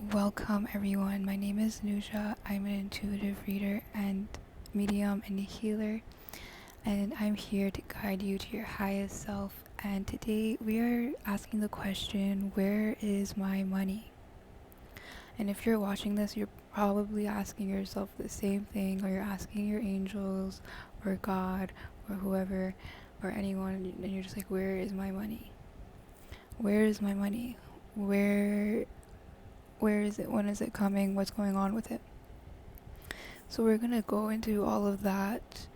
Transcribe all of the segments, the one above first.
Welcome everyone. My name is Nuja. I'm an intuitive reader and medium and a healer, and I'm here to guide you to your highest self. And today we are asking the question, where is my money? And if you're watching this, you're probably asking yourself the same thing, or you're asking your angels or God or whoever or anyone, and you're just like, where is my money? Where is my money? Where is it? When is it coming? What's going on with it? So we're gonna go into all of that.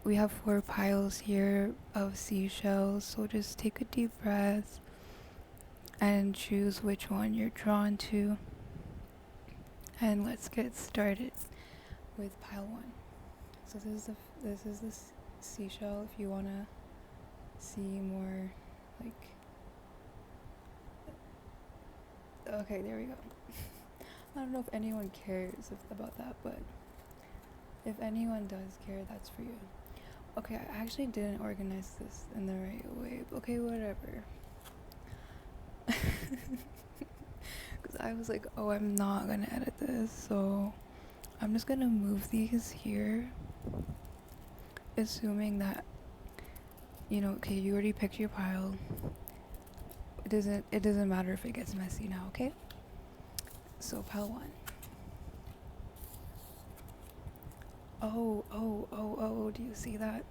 We have 4 piles here of seashells, so just take a deep breath and choose which one you're drawn to. And let's get started with pile 1. So this is the seashell. If you wanna see more, like, okay, there we go. I don't know if anyone cares about that, but if anyone does care, that's for you. Okay, I actually didn't organize this in the right way. Okay, whatever. Because I was like, oh, I'm not gonna edit this, so I'm just gonna move these here, assuming that, okay, you already picked your pile. It doesn't matter if it gets messy now, okay? So pile 1. Oh, do you see that?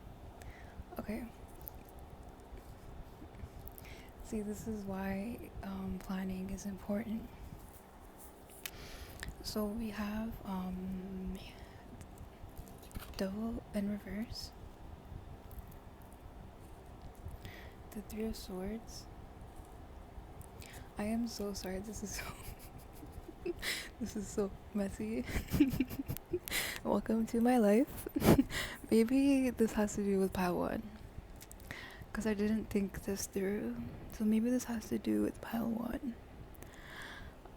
Okay. See, this is why planning is important. So we have Devil in reverse, the 3 of Swords. I am so sorry, this is so this is so messy. Welcome to my life. Maybe this has to do with pile 1, because I didn't think this through. So maybe this has to do with pile 1,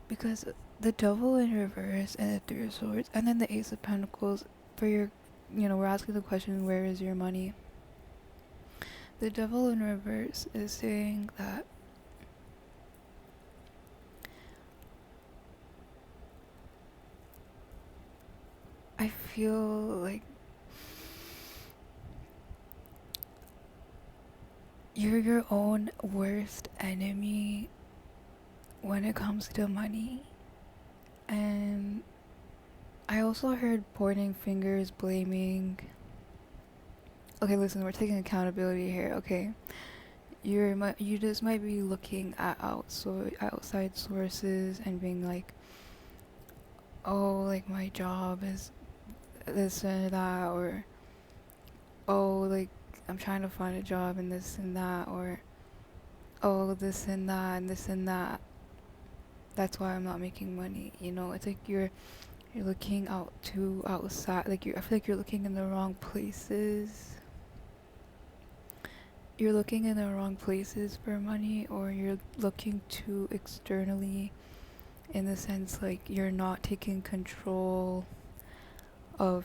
because the Devil in reverse and the 3 of Swords and then the Ace of Pentacles, for your, we're asking the question, where is your money? The Devil in reverse is saying that I feel like you're your own worst enemy when it comes to money. And I also heard pointing fingers, blaming. Okay, listen, we're taking accountability here, okay? You just might be looking at outside sources and being like, oh, like my job is this and that, or oh, like I'm trying to find a job and this and that, or oh, this and that and this and that. That's why I'm not making money. It's like you're looking outside. Like I feel like you're looking in the wrong places. You're looking in the wrong places for money, or you're looking too externally, in the sense like you're not taking control of.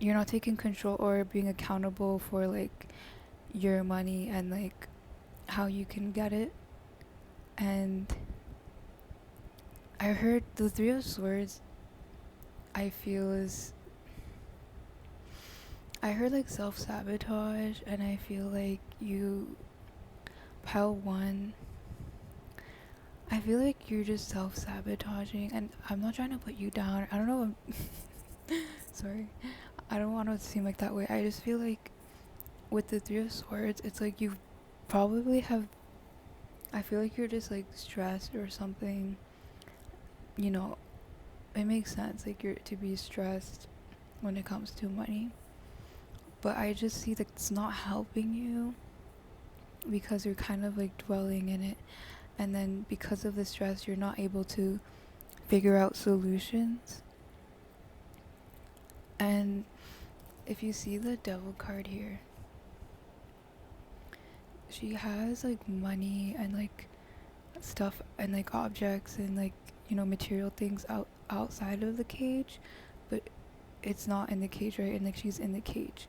You're not taking control or being accountable for like your money and like how you can get it. And I heard the 3 of Swords, I feel is, I heard like self-sabotage, and I feel like pile 1, I feel like you're just self-sabotaging, and I'm not trying to put you down. I don't know, sorry. I don't want it to seem like that way. I just feel like with the 3 of Swords, it's like you probably have, I feel like you're just like stressed or something. It makes sense, like, you're to be stressed when it comes to money. But I just see that it's not helping you, because you're kind of like dwelling in it. And then because of the stress, you're not able to figure out solutions. And if you see the Devil card here, she has like money and like stuff and like objects and like material things outside of the cage, but it's not in the cage, right? And like she's in the cage,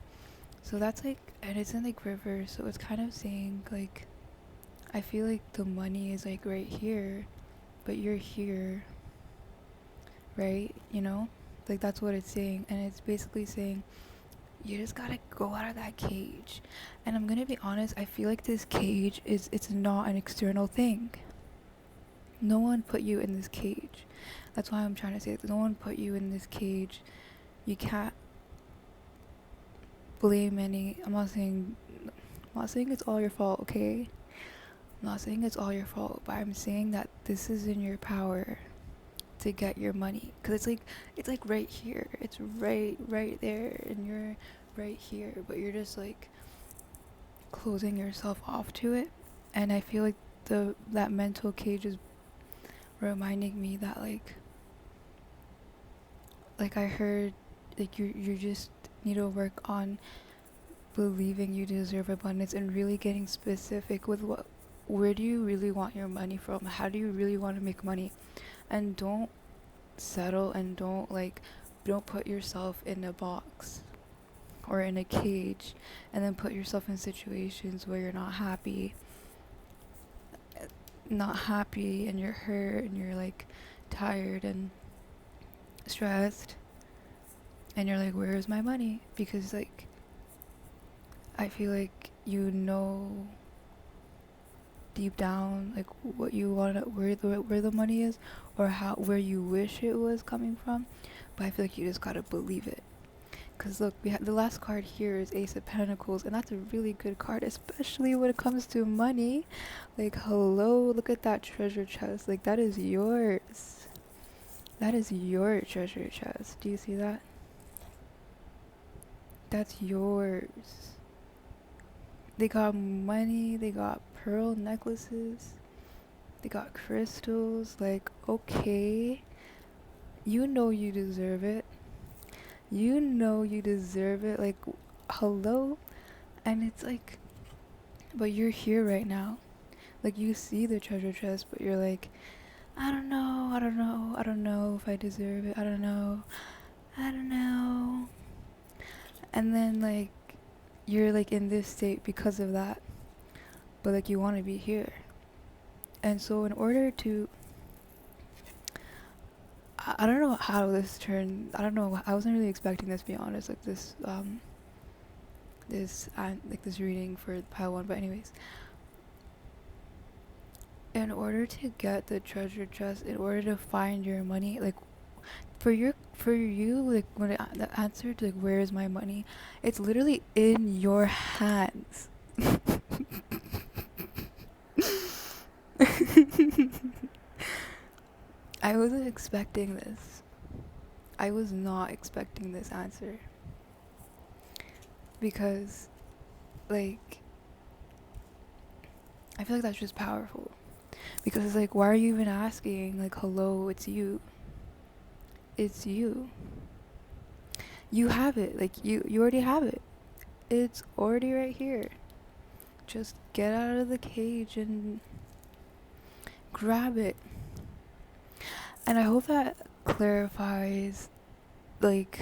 so that's like, and it's in like reverse, so it's kind of saying like, I feel like the money is like right here, but you're here, right? You know, like that's what it's saying, and it's basically saying you just gotta go out of that cage. And I'm gonna be honest, I feel like this cage it's not an external thing. No one put you in this cage. That's why I'm trying to say that no one put you in this cage. You can't blame any. I'm not saying it's all your fault, okay? I'm not saying it's all your fault, but I'm saying that this is in your power to get your money, because it's like right here, it's right there, and you're right here, but you're just like closing yourself off to it. And I feel like that mental cage is reminding me that like I heard, like you just need to work on believing you deserve abundance and really getting specific with where do you really want your money from, how do you really want to make money. And don't settle, and don't put yourself in a box or in a cage and then put yourself in situations where you're not happy and you're hurt and you're like tired and stressed, and you're like, where's my money? Because like I feel like deep down like what you want, where the money is, or where you wish it was coming from. But I feel like you just gotta believe it. Because look, we have the last card here is Ace of Pentacles, and that's a really good card, especially when it comes to money. Like, hello, look at that treasure chest. Like, that is yours. That is your treasure chest. Do you see that? That's yours. They got money, they got pearl necklaces, they got crystals. Like, okay, you know you deserve it. You know you deserve it. Like, hello? And it's like, but you're here right now. Like, you see the treasure chest, but you're like, I don't know if I deserve it. I don't know. And then, like, you're, like, in this state because of that. But, like, you want to be here. And so, in order to... I don't know how this turned... I don't know. I wasn't really expecting this, to be honest. Like, this reading for pile 1. But anyways, in order to get the treasure chest, in order to find your money, like for you, like when the answer to like where is my money, it's literally in your hands. I wasn't expecting this. I was not expecting this answer, because like I feel like that's just powerful. Because it's like, why are you even asking? Like, hello, it's you. It's you. You have it. Like, you already have it. It's already right here. Just get out of the cage and grab it. And I hope that clarifies, because,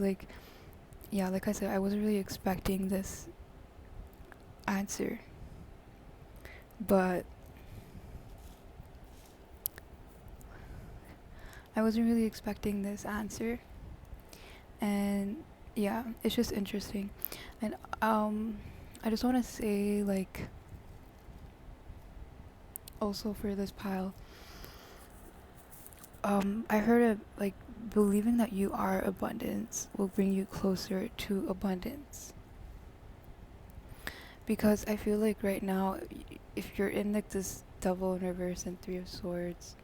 like, yeah, like I said, I wasn't really expecting this answer. But I wasn't really expecting this answer. And yeah, it's just interesting. And I just want to say, like, also for this pile, I heard of, like, believing that you are abundance will bring you closer to abundance. Because I feel like right now, if you're in like this Devil in reverse and 3 of Swords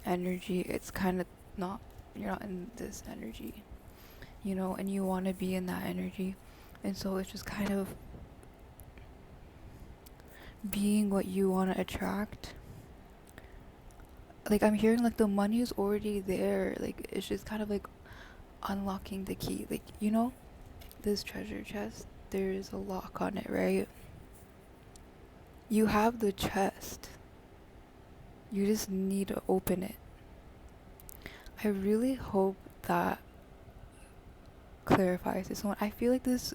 energy, it's kind of not, you're not in this energy, you know, and you want to be in that energy. And so it's just kind of being what you want to attract. Like, I'm hearing like the money is already there. Like, it's just kind of like unlocking the key. Like, you know, this treasure chest, there's a lock on it, right? You have the chest. You just need to open it. I really hope that clarifies to someone. I feel like this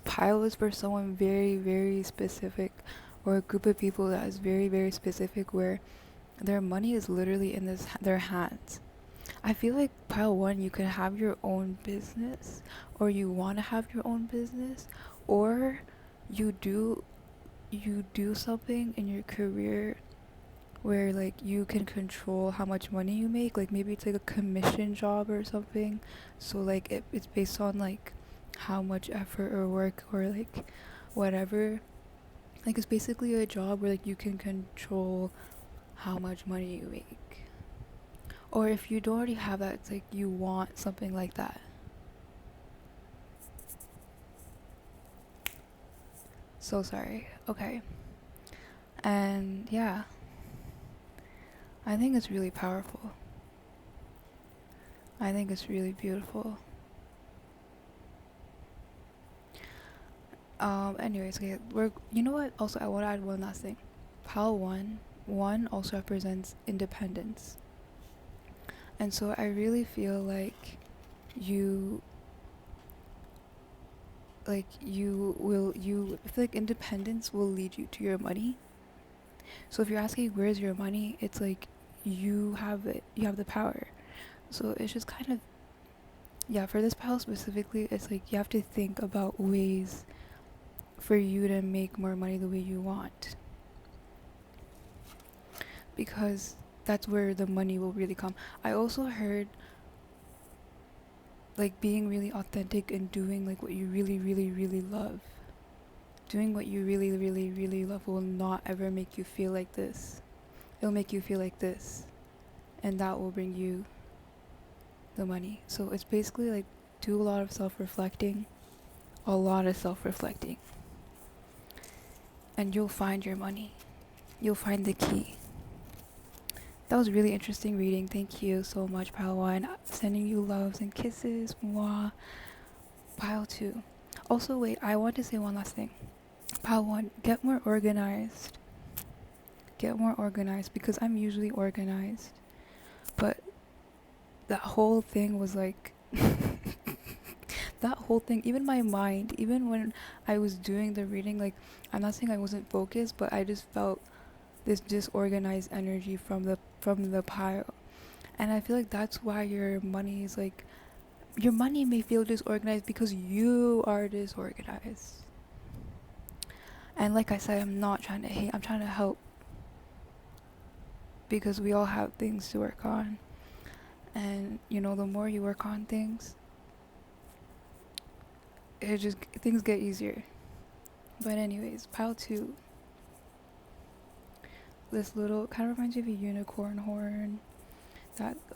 pile is for someone very, very specific, or a group of people that is very, very specific, where their money is literally in their hands. I feel like pile one, you could have your own business, or you want to have your own business, or you do you do something in your career where like you can control how much money you make. Like maybe it's like a commission job or something, so like it's based on like how much effort or work or like whatever. Like it's basically a job where like you can control how much money you make. Or if you don't already have that, it's like you want something like that. So sorry. Okay. And yeah, I think it's really powerful. I think it's really beautiful. Anyways, okay, you know what? Also, I want to add one last thing. Pile one also represents independence. And so I really feel like you I feel like independence will lead you to your money. So if you're asking where's your money, it's like you have it, you have the power. So it's just kind of, yeah, for this pile specifically, it's like you have to think about ways for you to make more money the way you want, because that's where the money will really come. I also heard like being really authentic and doing like what you really, really, really love. Doing what you really, really, really love will not ever make you feel like this. It'll make you feel like this, and that will bring you the money. So it's basically like do a lot of self-reflecting, a lot of self-reflecting, and you'll find your money. You'll find the key. That was really interesting reading. Thank you so much, Pile 1. Sending you loves and kisses. Mwah. Pile 2. Also, wait, I want to say one last thing. Pile 1, get more organized. Get more organized, because I'm usually organized. But that whole thing was like... that whole thing, even my mind, even when I was doing the reading, like, I'm not saying I wasn't focused, but I just felt this disorganized energy from the pile. And I feel like that's why your money is like, your money may feel disorganized because you are disorganized. And like I said, I'm not trying to hate, I'm trying to help, because we all have things to work on. And you know, the more you work on things, things get easier. But anyways, pile 2, this little kind of reminds me of a unicorn horn.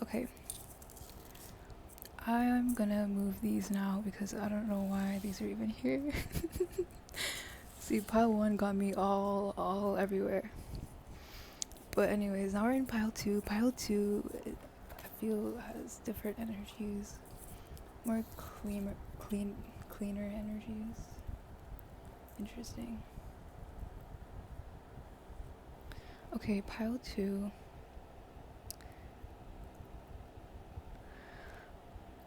Okay, I'm gonna move these now because I don't know why these are even here. See, pile 1 got me all everywhere. But anyways, now we're in pile 2. Pile 2, I feel, has different energies, more cleaner energies. Interesting. Okay, pile 2.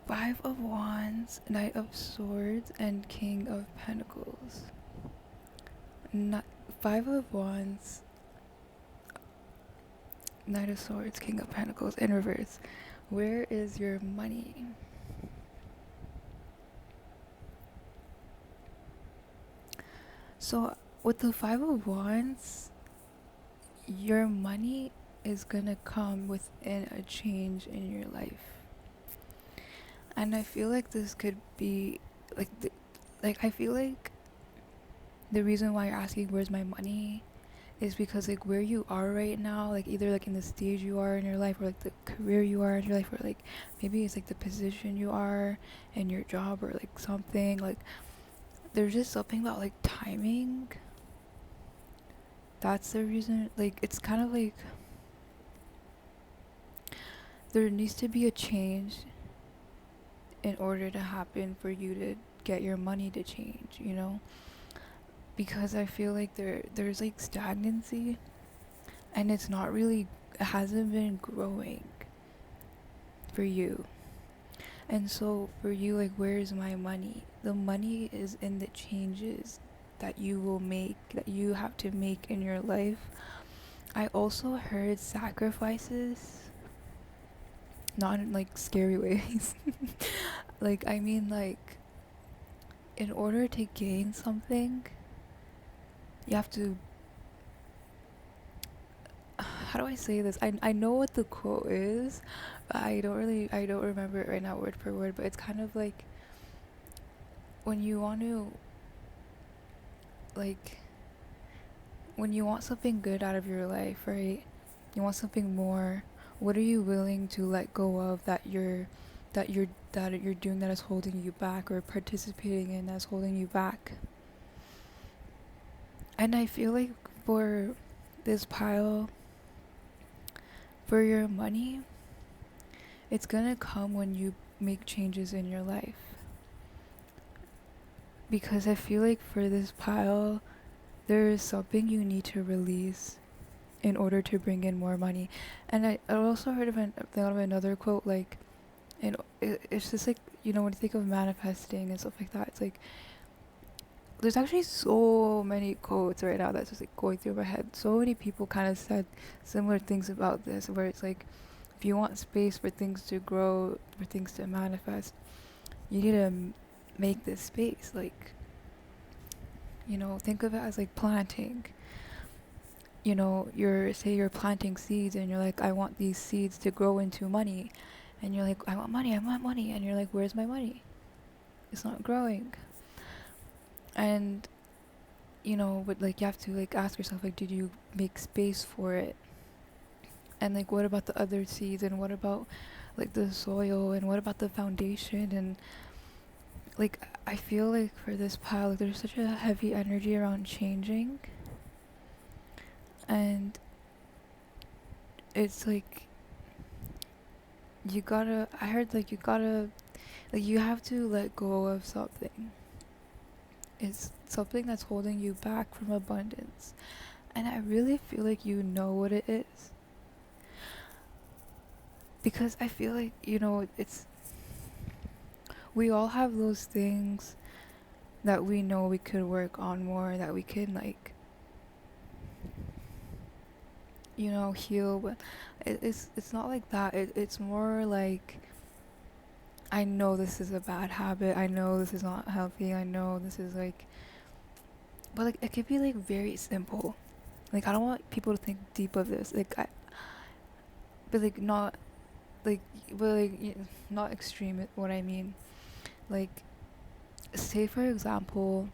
5 of Wands, Knight of Swords, and King of Pentacles. 5 of Wands, Knight of Swords, King of Pentacles in reverse. Where is your money? So with the 5 of Wands, your money is gonna come within a change in your life. And I feel like this could be like I feel like the reason why you're asking where's my money is because like where you are right now, like either like in the stage you are in your life, or like the career you are in your life, or like maybe it's like the position you are in your job, or like something, like there's just something about like timing. That's the reason. Like it's kind of like there needs to be a change in order to happen for you to get your money to change, you know? Because I feel like there's like stagnancy, and it hasn't been growing for you. And so for you, like, where's my money? The money is in the changes that you will make, that you have to make in your life. I also heard sacrifices, not in like scary ways. Like, I mean, like, in order to gain something, you have to. How do I say this? I know what the quote is, but I don't remember it right now word for word, but it's kind of like when you want to, like, when you want something good out of your life, right? You want something more. What are you willing to let go of that you're doing that is holding you back, or participating in that's holding you back? And I feel like for this pile, for your money, it's gonna come when you make changes in your life. Because I feel like for this pile, there is something you need to release in order to bring in more money. And I also heard of, another quote, like, and it's just like, when you think of manifesting and stuff like that, it's like, there's actually so many quotes right now that's just like going through my head. So many people kind of said similar things about this, where it's like, if you want space for things to grow, for things to manifest, you need to make this space. Like, think of it as like planting. You're planting seeds, and you're like, I want these seeds to grow into money. And you're like, I want money, and you're like, where's my money? It's not growing. And but like, you have to like ask yourself, like, did you make space for it? And like, what about the other seeds, and what about like the soil, and what about the foundation? And like, I feel like for this pile, like, there's such a heavy energy around changing, and it's like, I heard, like, you have to let go of something. It's something that's holding you back from abundance. And I really feel like you know what it is. Because I feel like, we all have those things that we know we could work on more, that we can, like, heal. But it's not like that. It's more like, I know this is a bad habit. I know this is not healthy. I know this is like, but like, it could be like very simple. Like, I don't want people to think deep of this. Like, but like, not like, but like, not extreme. What I mean, like, say for example,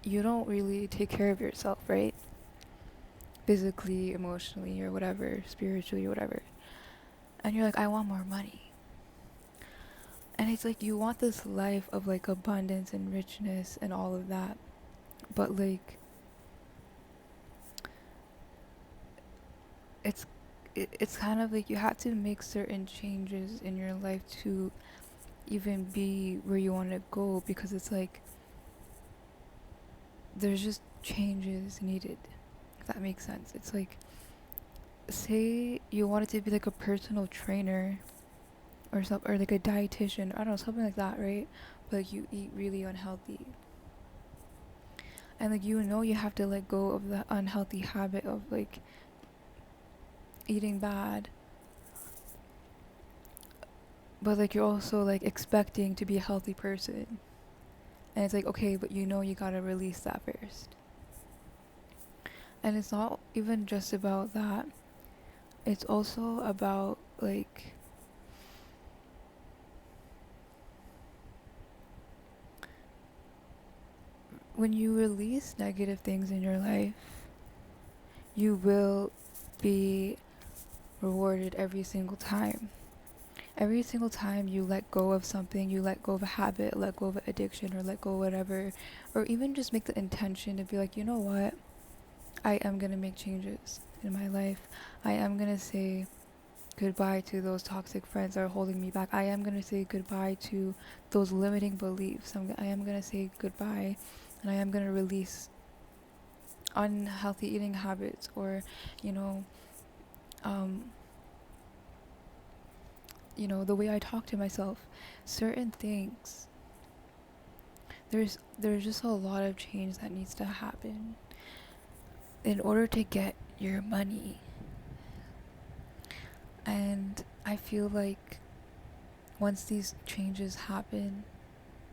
you don't really take care of yourself, right? Physically, emotionally, or whatever, spiritually, or whatever. And you're like, I want more money. And it's like, you want this life of like abundance and richness and all of that. But like, it's kind of like, you have to make certain changes in your life to even be where you want to go, because it's like, there's just changes needed, if that makes sense. It's like, say you wanted to be like a personal trainer, or like a dietitian, I don't know, something like that, right? But like, you eat really unhealthy, and like, you have to let go of the unhealthy habit of like eating bad. But like, you're also like expecting to be a healthy person, and it's like, okay, but you gotta release that first. And it's not even just about that, it's also about like, when you release negative things in your life, you will be rewarded every single time. Every single time you let go of something, you let go of a habit, let go of an addiction, or let go of whatever, or even just make the intention to be like, you know what? I am going to make changes in my life. I am going to say goodbye to those toxic friends that are holding me back. I am going to say goodbye to those limiting beliefs. I am going to say goodbye, and I am going to release unhealthy eating habits, or, you know, um, the way I talk to myself. Certain things there's just a lot of change that needs to happen in order to get your money. And I feel like once these changes happen,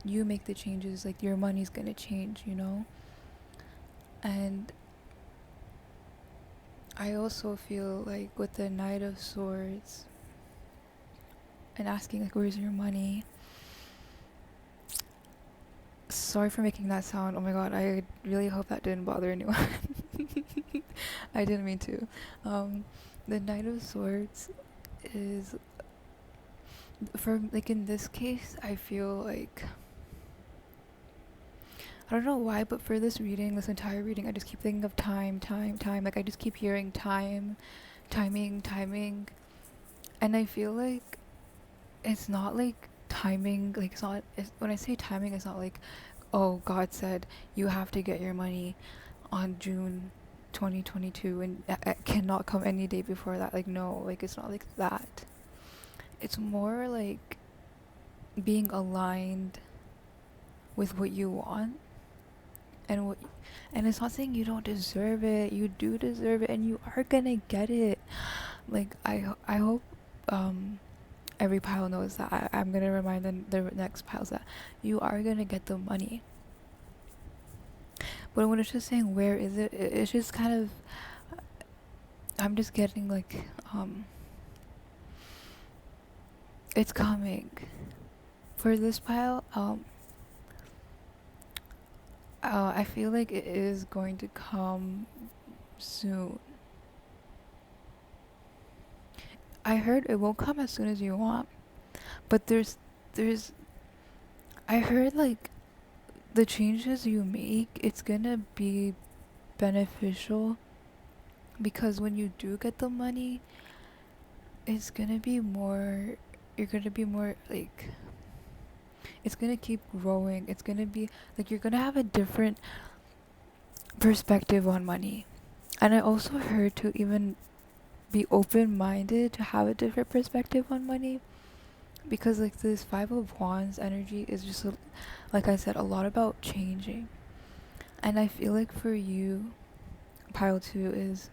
you make the changes, like your money's gonna change, you know? And I also feel like with the Knight of Swords and asking like where's your money, sorry for making that sound, oh my god, I really hope that didn't bother anyone. I didn't mean to. The Knight of Swords is, for like in this case, I feel like, I don't know why, but for this reading, this entire reading, I just keep thinking of time, time, time. Like I just keep hearing time, timing, timing. And I feel like it's not like timing, like when I say timing, it's not like, oh, God said you have to get your money on June 2022 and it cannot come any day before that. Like, no, like it's not like that. It's more like being aligned with what you want and what, and it's not saying you don't deserve it. You do deserve it and you are gonna get it. Like I hope every pile knows that. I'm gonna remind the next piles that you are gonna get the money. But when it's just saying where is it, it's just kind of, I'm just getting like it's coming. For this pile, I feel like it is going to come soon. I heard it won't come as soon as you want, but there's I heard like the changes you make, it's gonna be beneficial because when you do get the money, it's gonna be more, you're gonna be more like, it's gonna keep growing. It's gonna be like you're gonna have a different perspective on money. And I also heard to even be open-minded to have a different perspective on money, because like this Five of Wands energy is just like I said, a lot about changing. And I feel like for you, pile 2 is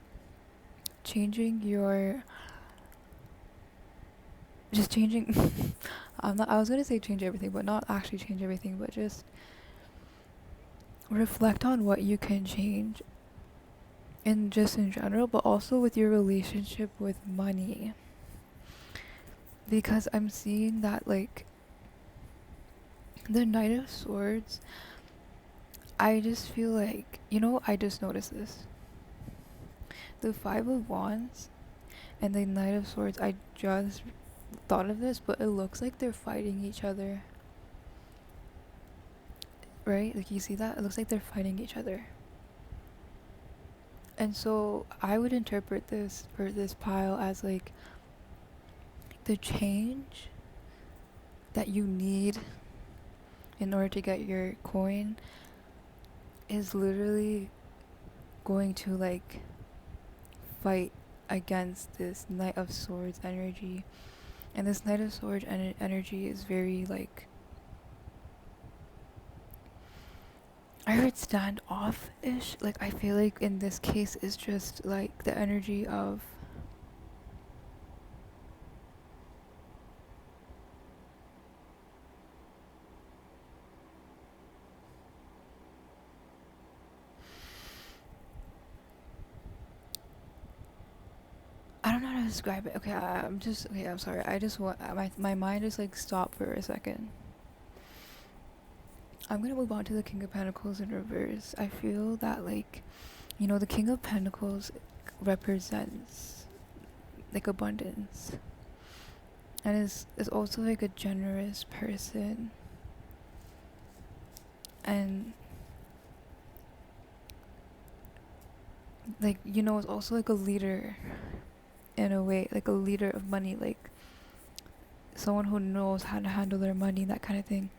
changing your, just changing I was gonna say change everything, but not actually change everything, but just reflect on what you can change in just in general, but also with your relationship with money. Because I'm seeing that like the Knight of Swords, I just feel like, you know, I just noticed this. The Five of Wands and the Knight of Swords, I just thought of this, but it looks like they're fighting each other. Right? Like you see that? It looks like they're fighting each other. And so I would interpret this for this pile as like the change that you need in order to get your coin is literally going to like fight against this Knight of Swords energy. And this Knight of Swords energy is very like, I heard standoff-ish. Like I feel like in this case it's just like the energy of, I don't know how to describe it. Okay, I'm sorry. I just want, my mind just like stopped for a second. I'm gonna move on to the King of Pentacles in reverse. I feel that like, you know, the King of Pentacles represents like abundance. And is also like a generous person. And like, you know, is also like a leader in a way, like a leader of money, like someone who knows how to handle their money, that kind of thing.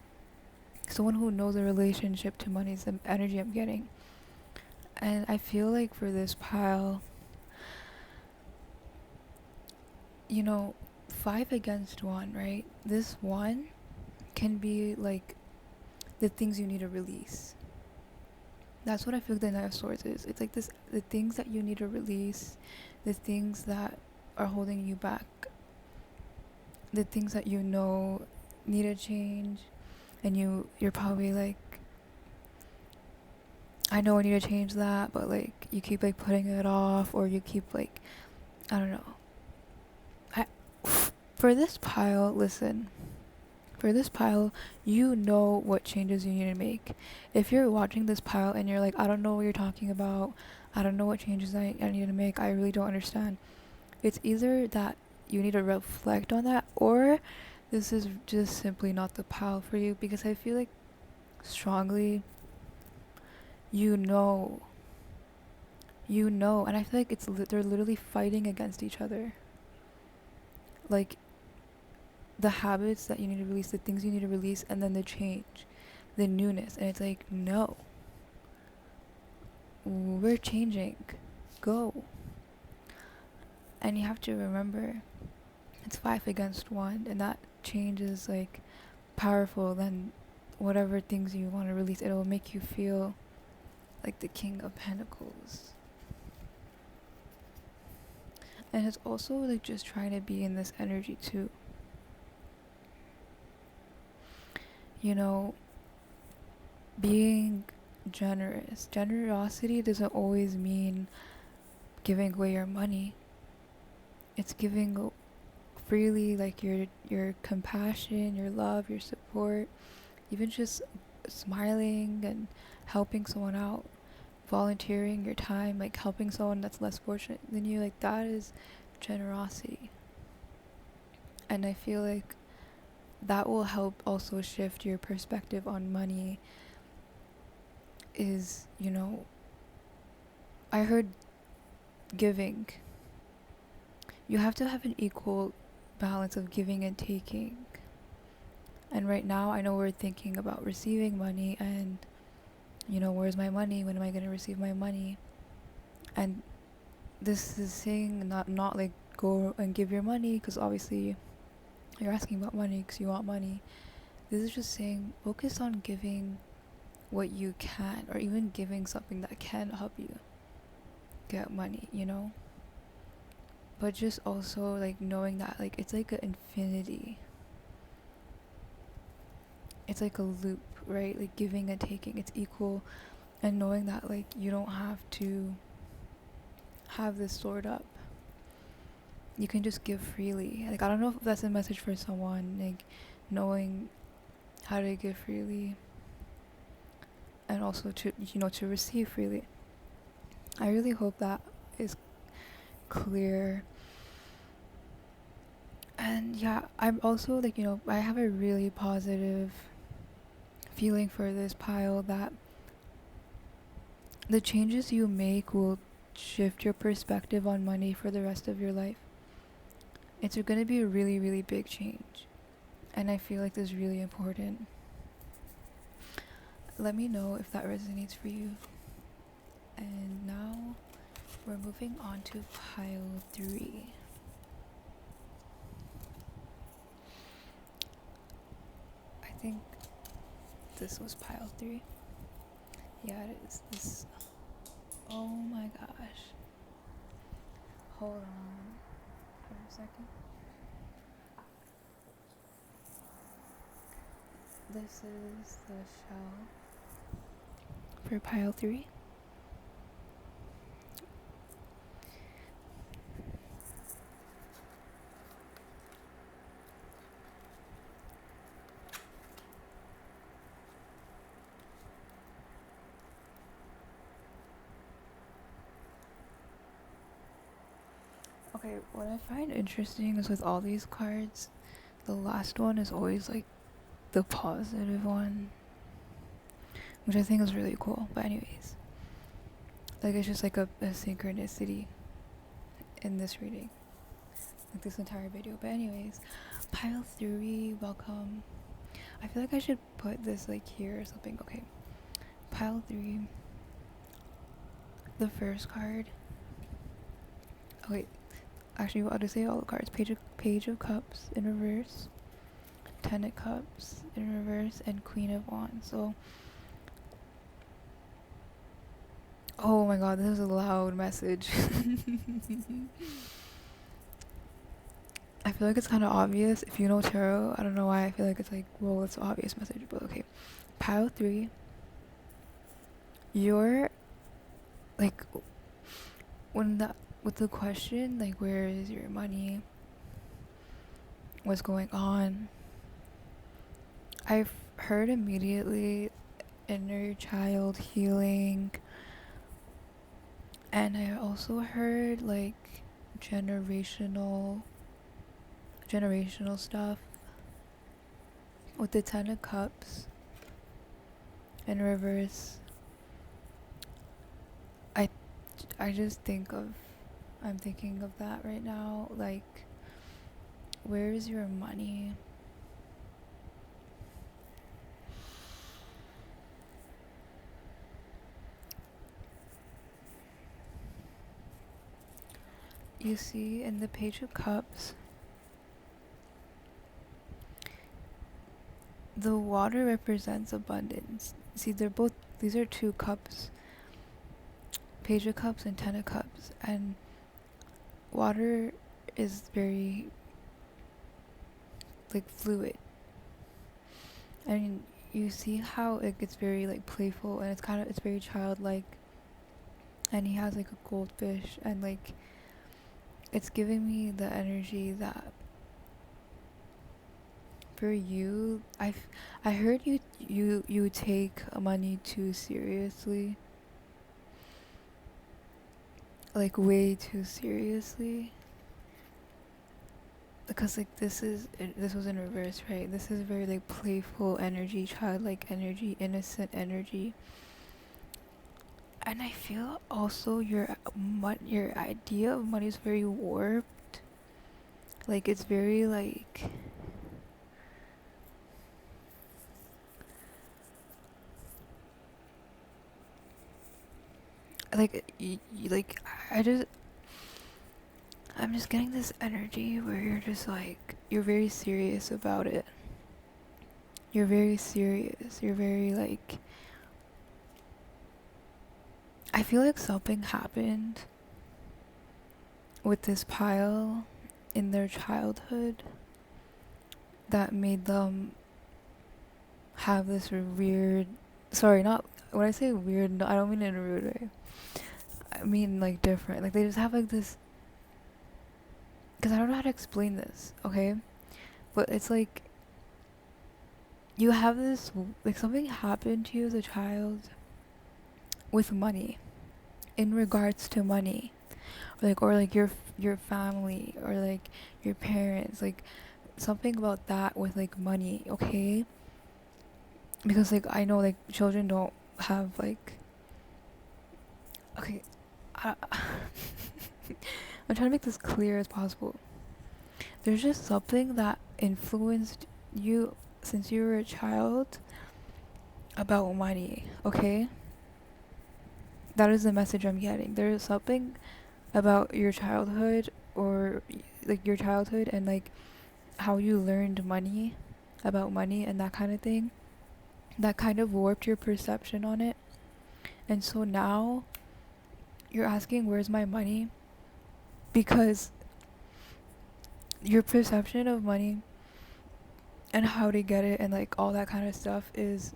Someone who knows the relationship to money is the energy I'm getting. And I feel like for this pile, you know, 5 against 1, right? This 1 can be like the things you need to release. That's what I feel the Knight of Swords is. It's like this, the things that you need to release, the things that are holding you back, the things that you know need to change, and you're probably like, I know I need to change that, but like you keep like putting it off, or you keep like, I don't know. For this pile, listen. For this pile, you know what changes you need to make. If you're watching this pile and you're like, I don't know what you're talking about, I don't know what changes I need to make, I really don't understand. It's either that you need to reflect on that, or this is just simply not the pile for you, because I feel like strongly you know, and I feel like they're literally fighting against each other. Like, the habits that you need to release, the things you need to release, and then the change, the newness. And it's like, no, we're changing. Go. And you have to remember, it's 5 against 1, and that change is like powerful than whatever things you want to release. It will make you feel like the King of Pentacles. And it's also like just trying to be in this energy too. You know, being generous. Generosity doesn't always mean giving away your money. It's giving freely, like your compassion, your love, your support, even just smiling and helping someone out, volunteering your time, like helping someone that's less fortunate than you, like that is generosity. And I feel like that will help also shift your perspective on money. Is, you know, I heard giving. You have to have an equal balance of giving and taking. And right now, I know we're thinking about receiving money and, you know, where's my money? When am I going to receive my money? And this is saying not like go and give your money, because obviously you're asking about money because you want money. This is just saying focus on giving what you can, or even giving something that can help you get money, you know? But just also like knowing that like it's like an infinity. It's like a loop, right? Like giving and taking, it's equal. And knowing that like you don't have to have this stored up. You can just give freely. Like I don't know if that's a message for someone, like knowing how to give freely and also to, you know, to receive freely. I really hope that is clear. And yeah, I'm also like, you know, I have a really positive feeling for this pile that the changes you make will shift your perspective on money for the rest of your life. It's going to be a really, really big change. And I feel like this is really important. Let me know if that resonates for you. And now we're moving on to pile 3. I think this was pile 3. Yeah, it is. This. Oh my gosh. Hold on for a second. This is the shell for pile 3. Okay, what I find interesting is with all these cards, the last one is always like the positive one, which I think is really cool. But anyways, like it's just like a synchronicity in this reading, like this entire video. But anyways, pile 3, welcome. I feel like I should put this like here or something. Okay, pile 3, the first card. Oh wait, actually I'll just say all the cards. Page of Cups in reverse, Ten of Cups in reverse, and Queen of Wands. So, oh my god, this is a loud message. I feel like it's kind of obvious if you know tarot. I don't know why I feel like it's like, well, it's an obvious message, but okay. Pile 3. You're like, when the with the question like, where is your money? What's going on? I've heard immediately inner child healing, and I also heard like generational stuff with the Ten of Cups in reverse. I just I'm thinking of that right now, like, where is your money? You see in the Page of Cups, the water represents abundance. See, these are 2 cups, Page of Cups and Ten of Cups, and water is very like fluid. I mean, you see how it gets very like playful, and it's very childlike, and he has like a goldfish, and like it's giving me the energy that for you, I heard you take money too seriously, like way too seriously, because like this was in reverse, right? This is very like playful energy, childlike energy, innocent energy, and I feel also your idea of money is very warped. Like it's very like I'm just getting this energy where you're just like, you're very serious about it. You're very serious. You're very like, I feel like something happened with this pile in their childhood that made them have this weird, sorry, not, when I say weird, no, I don't mean it in a rude way. I mean like different. Like they just have like this, because I don't know how to explain this, okay? But it's like, you have this, like something happened to you as a child with money, in regards to money, or like your family, or like your parents, like something about that with like money, okay? Because like I know like children don't have like, okay, I, I'm trying to make this clear as possible. There's just something that influenced you since you were a child about money, okay? That is the message I'm getting. There is something about your childhood, or like your childhood, and like how you learned money, about money and that kind of thing, that kind of warped your perception on it. And so now you're asking, where's my money? Because your perception of money and how to get it and like all that kind of stuff is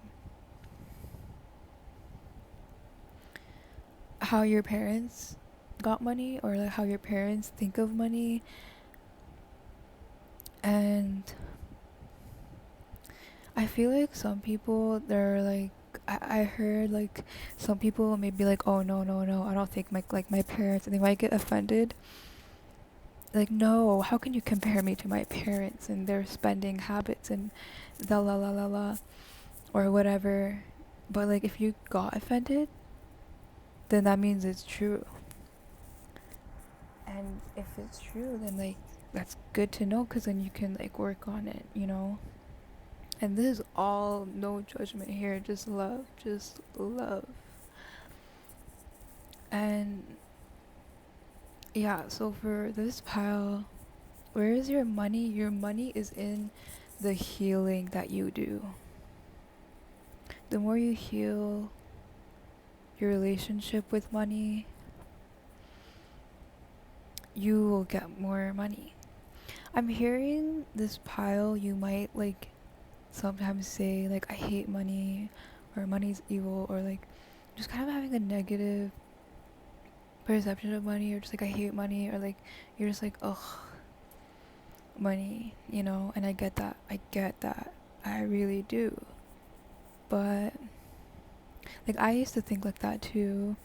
how your parents got money, or like how your parents think of money. And I feel like some people, they're like, I heard like some people may be like, oh no, I don't think my parents, and they might get offended. Like, no, how can you compare me to my parents and their spending habits and the la la la la, or whatever. But like if you got offended, then that means it's true. And if it's true, then like that's good to know, because then you can like work on it, you know? And this is all no judgment here, just love, just love. And yeah, so for this pile, where is your money? Your money is in the healing that you do. The more you heal your relationship with money, you will get more money. I'm hearing this pile, you might like sometimes say like I hate money or money's evil, or like just kind of having a negative perception of money, or just like I hate money, or like you're just like ugh, money, you know. And I get that, I really do. But like I used to think like that too,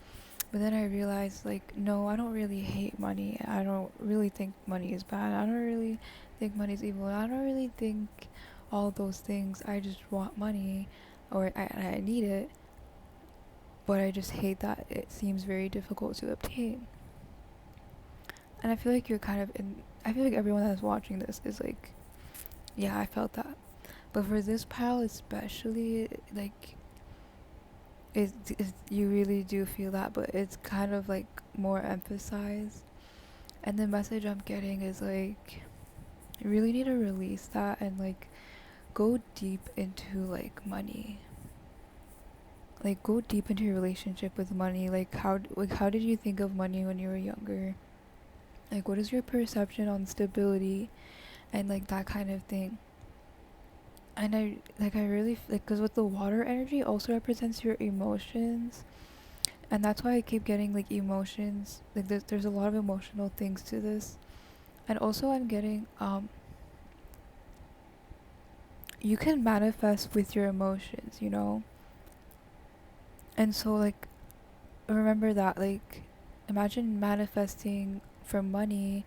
but then I realized like no, I don't really hate money. I don't really think money is bad. I don't really think money's evil. I don't really think all those things. I just want money, or I need it, but I just hate that it seems very difficult to obtain. And I feel like you're kind of in, I feel like everyone that's watching this is like, yeah, I felt that. But for this pile especially, like, you really do feel that, but it's kind of like more emphasized. And the message I'm getting is like, you really need to release that and like go deep into like money. Like go deep into your relationship with money. Like how did you think of money when you were younger? Like what is your perception on stability and like that kind of thing? And I really like, because with the water energy also represents your emotions, and that's why I keep getting like emotions, like there's a lot of emotional things to this. And also I'm getting you can manifest with your emotions, you know. And so like remember that, like imagine manifesting for money.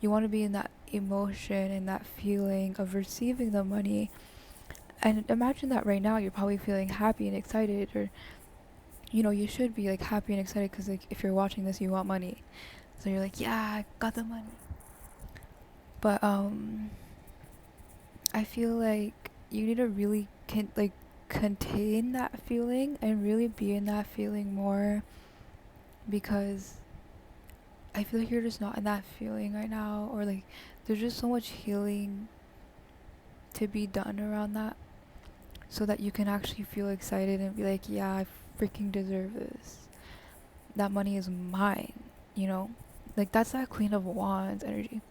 You want to be in that emotion and that feeling of receiving the money. And imagine that right now you're probably feeling happy and excited, or you know, you should be like happy and excited because like if you're watching this you want money, so you're like, yeah, I got the money. But I feel like you need to really contain that feeling and really be in that feeling more, because I feel like you're just not in that feeling right now, or like there's just so much healing to be done around that, so that you can actually feel excited and be like, yeah, I freaking deserve this. That money is mine, you know? Like that's that Queen of Wands energy.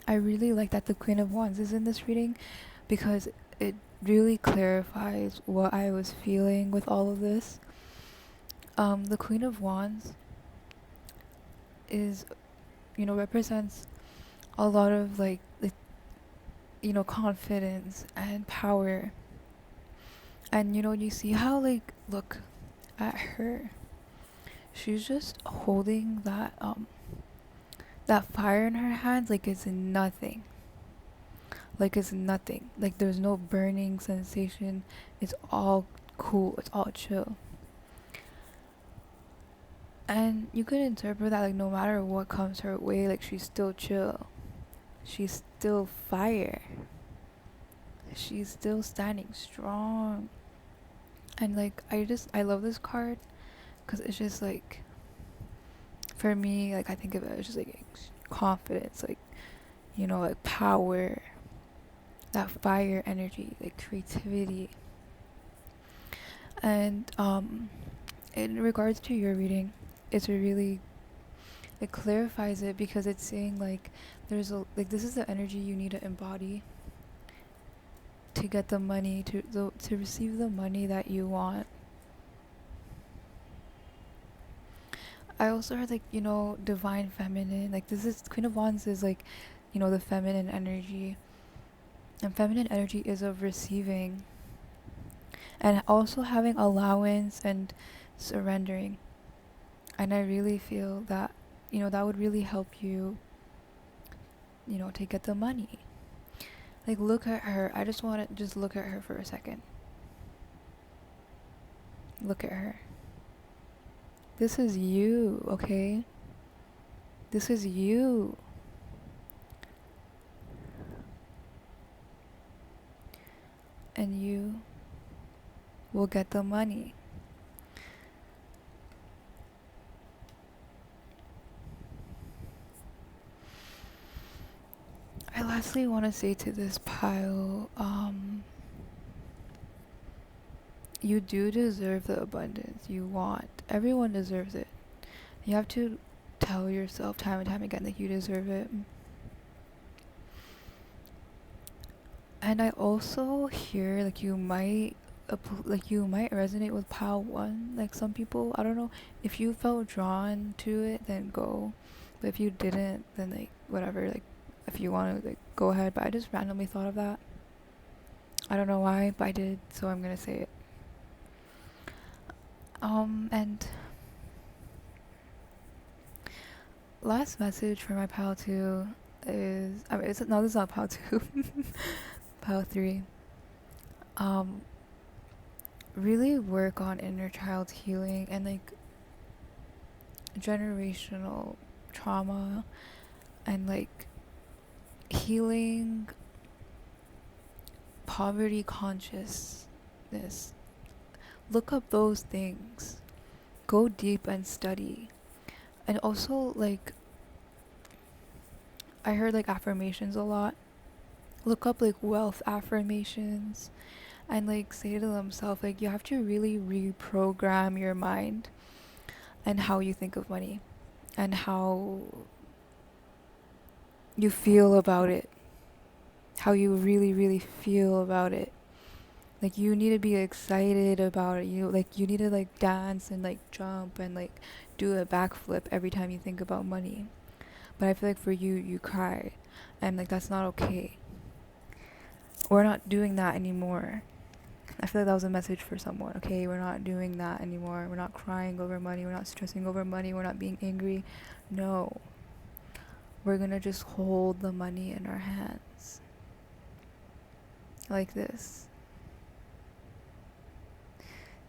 I really like that the Queen of Wands is in this reading, because it really clarifies what I was feeling with all of this. The Queen of Wands is, you know, represents a lot of like you know, confidence and power. And you know, you see how like, look at her. She's just holding that fire in her hands like it's nothing. Like it's nothing. Like there's no burning sensation. It's all cool. It's all chill. And you could interpret that like no matter what comes her way, like she's still chill. She's still fire. She's still standing strong. And like I love this card because it's just like, for me, like I think of it as just like confidence, like, you know, like power, that fire energy, like creativity. And in regards to your reading, it's a really, it clarifies it, because it's saying like there's a, like this is the energy you need to embody to get the money, to receive the money that you want. I also heard like, you know, divine feminine, like this is Queen of Wands is like, you know, the feminine energy, and feminine energy is of receiving and also having allowance and surrendering. And I really feel that, you know, that would really help you, you know, to get the money. Like look at her. I just want to just look at her for a second. Look at her. This is you, okay? This is you. And you will get the money. I lastly want to say to this pile, you do deserve the abundance you want. Everyone deserves it. You have to tell yourself time and time again that you deserve it. And I also hear like you might resonate with pile one. Like some people, I don't know, if you felt drawn to it, then go. But if you didn't, then like whatever. Like if you want to like go ahead. But I just randomly thought of that. I don't know why, but I did, so I'm gonna say it. And last message for my pal two is, I mean, it's no, this is not pal two, pal three. Um, really work on inner child healing and like generational trauma and like healing poverty consciousness. Look up those things. Go deep and study. And also like I heard like affirmations a lot. Look up like wealth affirmations and like say to themselves like you have to really reprogram your mind and how you think of money and how you feel about it. How you really, really feel about it. Like you need to be excited about it. You need to like dance and like jump and like do a backflip every time you think about money. But I feel like for you, you cry, and like that's not okay. We're not doing that anymore. I feel like that was a message for someone. Okay, we're not doing that anymore. We're not crying over money. We're not stressing over money. We're not being angry. No. We're gonna just hold the money in our hands. Like this.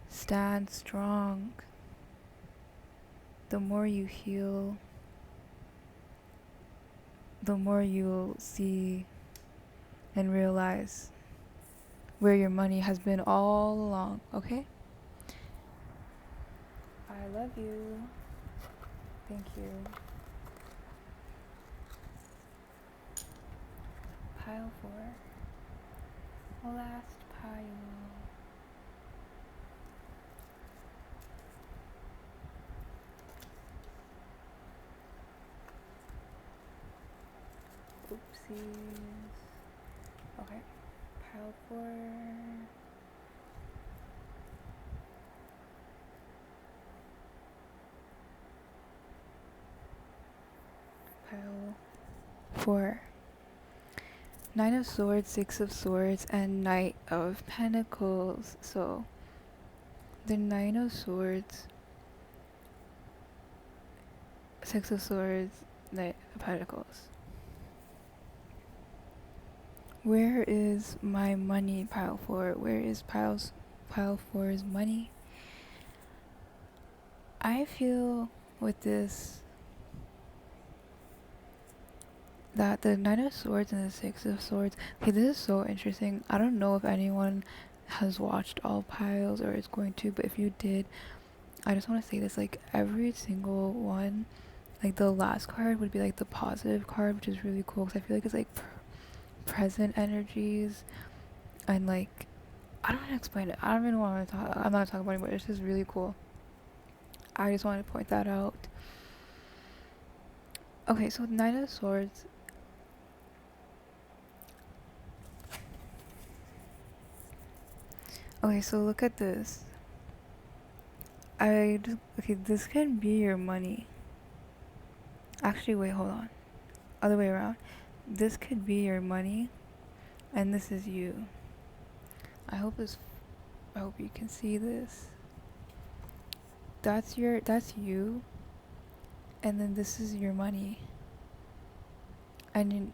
Stand strong. The more you heal, the more you'll see and realize where your money has been all along, okay? I love you. Thank you. Pile 4. Last pile. Oopsies. Okay. Pile 4. Pile 4. 9 of Swords, 6 of Swords, and Knight of Pentacles. So, the 9 of Swords, 6 of Swords, Knight of Pentacles. Where is my money, pile 4? Where is pile 4's money? I feel with this that the 9 of Swords and the 6 of Swords, okay, this is so interesting. I don't know if anyone has watched all piles or is going to, but if you did, I just want to say this, like every single one, like the last card would be like the positive card, which is really cool because I feel like it's like present energies and like I don't want to explain it. I don't even want to talk. I'm not talking about it, but it's just really cool. I just wanted to point that out. Okay, so 9 of Swords. Okay, so look at this. Okay, this can be your money. Actually, wait, hold on. Other way around. This could be your money, and this is you. I hope you can see this. That's you, and then this is your money. And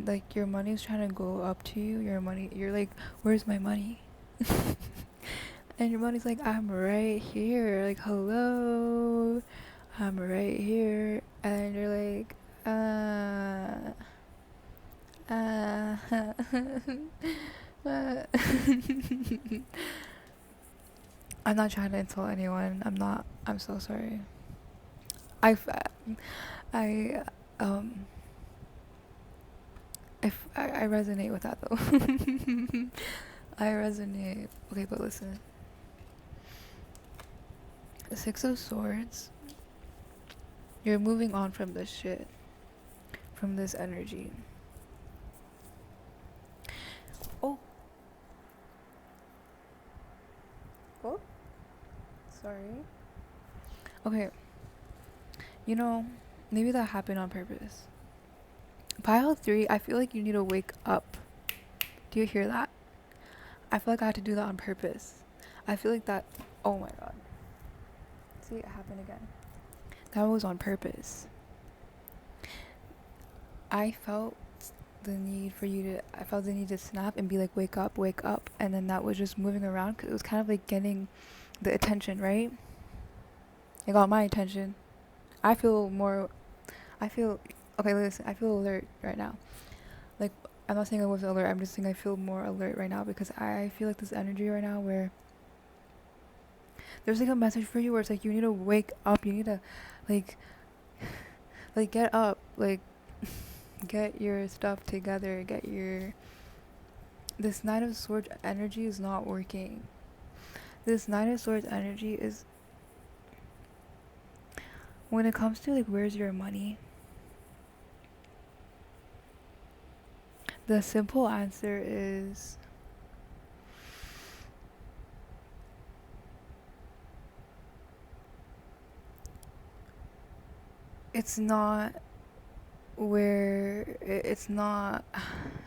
like your money's trying to go up to you. You're like, where's my money? And your money's like, I'm right here. Like, hello, I'm right here. And you're like, I'm not trying to insult anyone. I'm so sorry. I, I, um, If I resonate with that though. I resonate. Okay, but listen. The Six of Swords, you're moving on from this shit, from this energy. Oh. Oh. Sorry. Okay. You know, maybe that happened on purpose. Pile 3, I feel like you need to wake up. Do you hear that? I feel like I had to do that on purpose. I feel like that. Oh my god. See, it happened again. That was on purpose. I felt I felt the need to snap and be like, wake up, wake up. And then that was just moving around because it was kind of like getting the attention, right? It got my attention. I feel more, I feel, okay, listen, I feel alert right now. Like, I'm not saying I wasn't alert, I'm just saying I feel more alert right now because I feel like this energy right now where there's like a message for you where it's like, you need to wake up, you need to, like, get up, like, get your stuff together, this Knight of Swords energy is not working. This Knight of Swords energy is, when it comes to like, where's your money? The simple answer is it's not it's not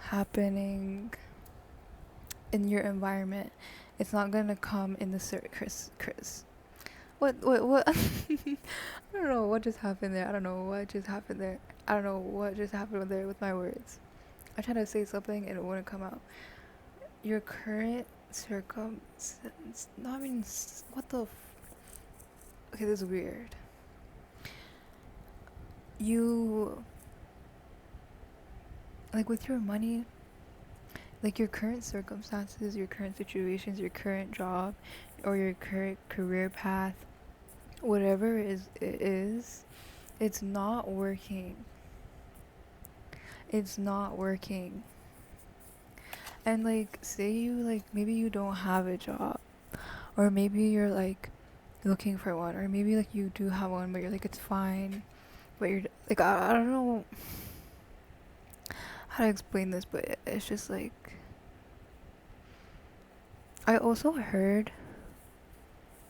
happening in your environment. It's not gonna come in the Chris. What? I don't know what just happened there. I don't know what just happened there. I don't know what just happened there with my words. I tried to say something and it wouldn't come out. Your current circumstance. No, I mean, what the? Okay, this is weird. You, like, with your money, like your current circumstances, your current situations, your current job, or your current career path, whatever it is, it's not working. It's not working. And like, say you like, maybe you don't have a job, or maybe you're like looking for one, or maybe like you do have one but you're like, it's fine, but you're like, I don't know how to explain this, but it's just like, I also heard,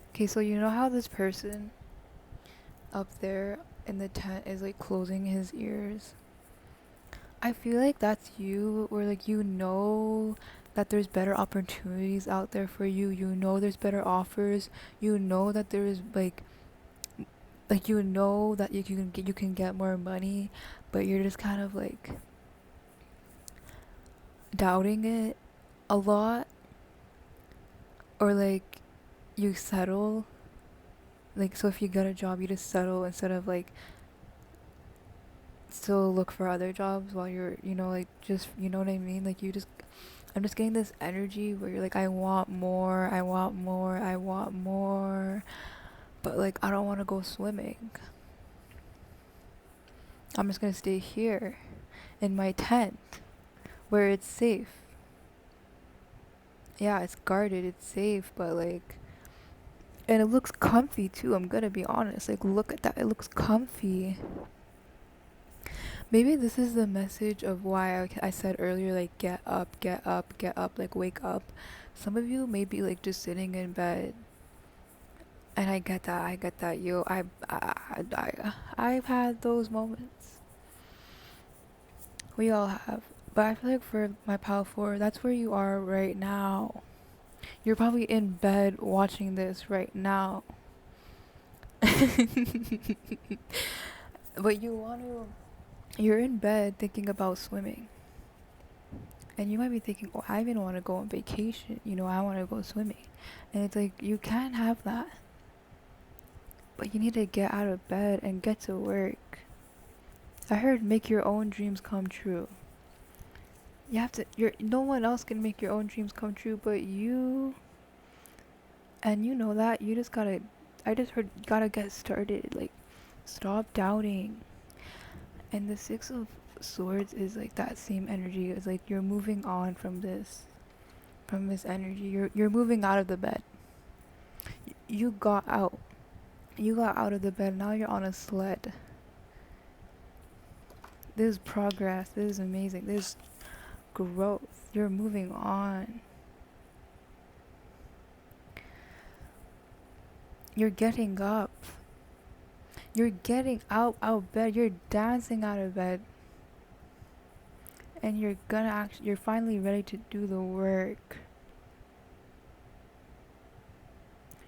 okay, so you know how this person up there in the tent is like closing his ears? I feel like that's you, or like, you know that there's better opportunities out there for you. You know there's better offers. You know that there is like you know that you can get more money, but you're just kind of like doubting it a lot, or like you settle. Like, so if you get a job, you just settle instead of like still look for other jobs while you're, like, just, you know what I mean? Like, I'm just getting this energy where you're like, I want more, I want more, I want more, but like, I don't want to go swimming. I'm just gonna stay here in my tent where it's safe. Yeah, it's guarded, it's safe, but like, and it looks comfy too, I'm gonna be honest. Like, look at that, it looks comfy. Maybe this is the message of why I said earlier, like, get up, get up, get up, like, wake up. Some of you may be like just sitting in bed, and I get that, yo. I've had those moments. We all have. But I feel like for my pal 4, that's where you are right now. You're probably in bed watching this right now. But you're in bed thinking about swimming. And you might be thinking, oh, I even want to go on vacation. I want to go swimming. And it's like, you can't have that. But you need to get out of bed and get to work. I heard make your own dreams come true. You have to, no one else can make your own dreams come true but you. And you know that. I just heard, you gotta get started. Like, stop doubting. And the Swords is like that same energy. It's like you're moving on from this energy. You're moving out of the bed. You got out. You got out of the bed. Now you're on a sled. This is progress. This is amazing. This is growth. You're moving on. You're getting up. You're getting out of bed. You're dancing out of bed. And you're finally ready to do the work.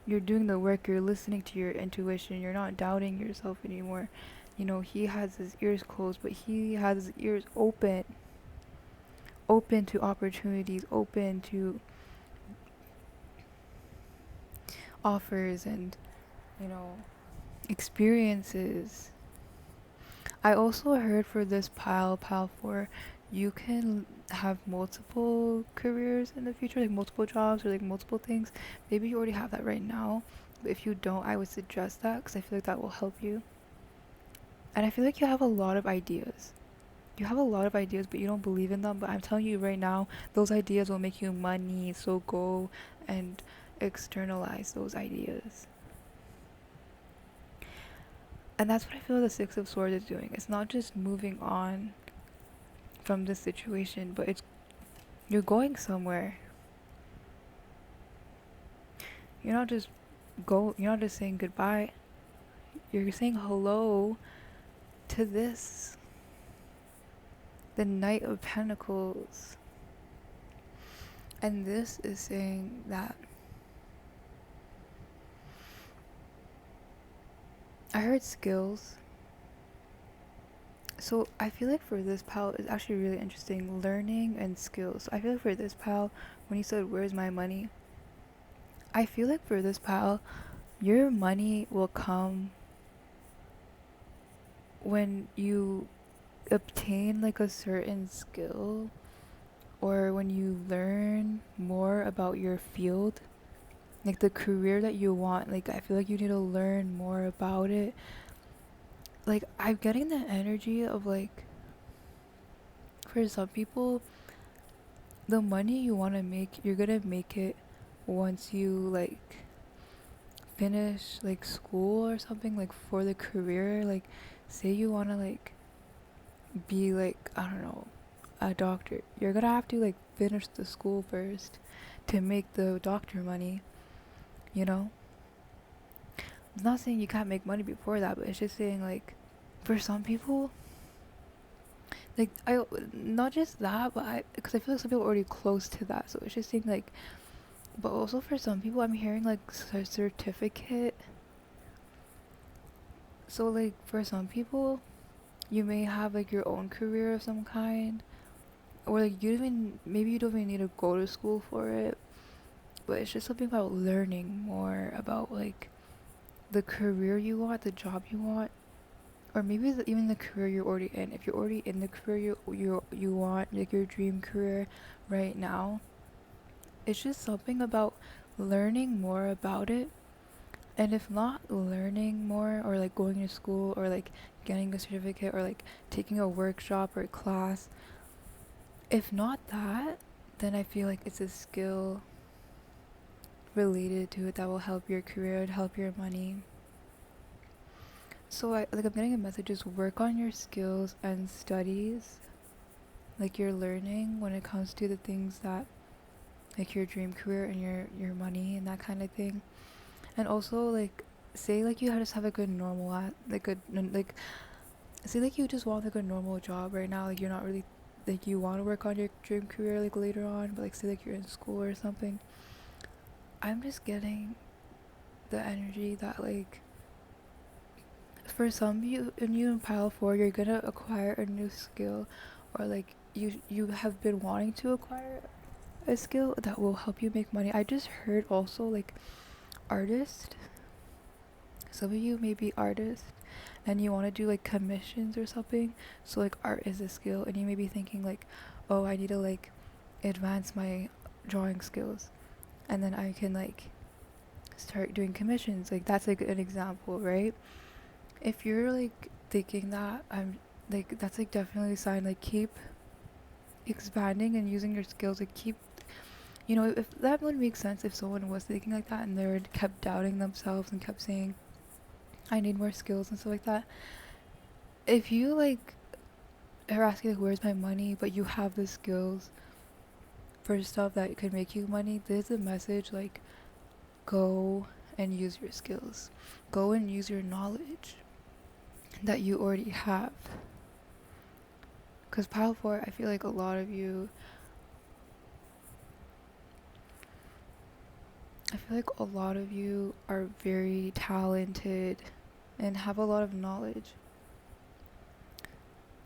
You're doing the work. You're listening to your intuition. You're not doubting yourself anymore. You know, he has his ears closed, but he has his ears open. Open to opportunities, open to offers and, you know, experiences. I also heard for this pile 4, you can have multiple careers in the future, like multiple jobs or like multiple things. Maybe you already have that right now, but if you don't, I would suggest that because I feel like that will help you. And I feel like you have a lot of ideas. You have a lot of ideas, but you don't believe in them. But I'm telling you right now, those ideas will make you money. So go and externalize those ideas. And that's what I feel the Six of Swords is doing. It's not just moving on from this situation, but you're going somewhere. You're not just saying goodbye. You're saying hello to this. The Knight of Pentacles. And this is saying that I heard skills. So I feel like for this pal, it's actually really interesting. Learning and skills. So I feel like for this pal, when you said, "Where's my money?" I feel like for this pal, your money will come when you obtain like a certain skill or when you learn more about your field, like the career that you want. Like I feel like you need to learn more about it. Like I'm getting the energy of like, for some people, the money you want to make, you're gonna make it once you like finish like school or something, like for the career. Like say you want to like be like, I don't know, a doctor, you're gonna have to like finish the school first to make the doctor money, you know. I'm not saying you can't make money before that, but it's just saying like for some people, like I not just that, but I because I feel like some people are already close to that, so it's just saying like, but also for some people I'm hearing like certificate. So like for some people you may have like your own career of some kind, or like maybe you don't even need to go to school for it, but it's just something about learning more about like the career you want, the job you want, or maybe even the career you're already in. If you're already in the career you want, like your dream career right now, it's just something about learning more about it. And if not learning more or like going to school or like getting a certificate or like taking a workshop or a class, if not that, then I feel like it's a skill related to it that will help your career and help your money. So I'm getting a message, just work on your skills and studies, like your learning when it comes to the things that like your dream career and your money and that kind of thing. And also like say like you just have like a normal like say like you just want like a normal job right now, like you're not really like you want to work on your dream career like later on, but like say like you're in school or something. I'm just getting the energy that like for some you in pile 4 you're gonna acquire a new skill, or like you have been wanting to acquire a skill that will help you make money. I just heard also like artist. Some of you may be artists and you want to do like commissions or something, so like art is a skill and you may be thinking like, oh, I need to like advance my drawing skills and then I can like start doing commissions. Like that's like an example, right? If you're like thinking that, like that's like definitely a sign. Like keep expanding and using your skills to keep, you know, if that would make sense if someone was thinking like that and they kept doubting themselves and kept saying I need more skills and stuff like that. If you like are asking like where's my money, but you have the skills for stuff that could make you money, there's a message like go and use your skills, go and use your knowledge that you already have. Because pile 4, I feel like a lot of you, I feel like a lot of you are very talented and have a lot of knowledge.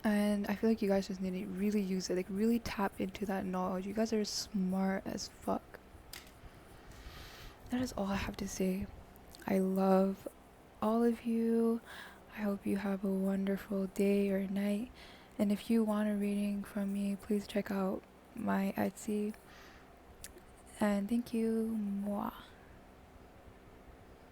And I feel like you guys just need to really use it, like really tap into that knowledge. You guys are smart as fuck. That is all I have to say. I love all of you. I hope you have a wonderful day or night. And if you want a reading from me, please check out my Etsy. And thank you. Mwah.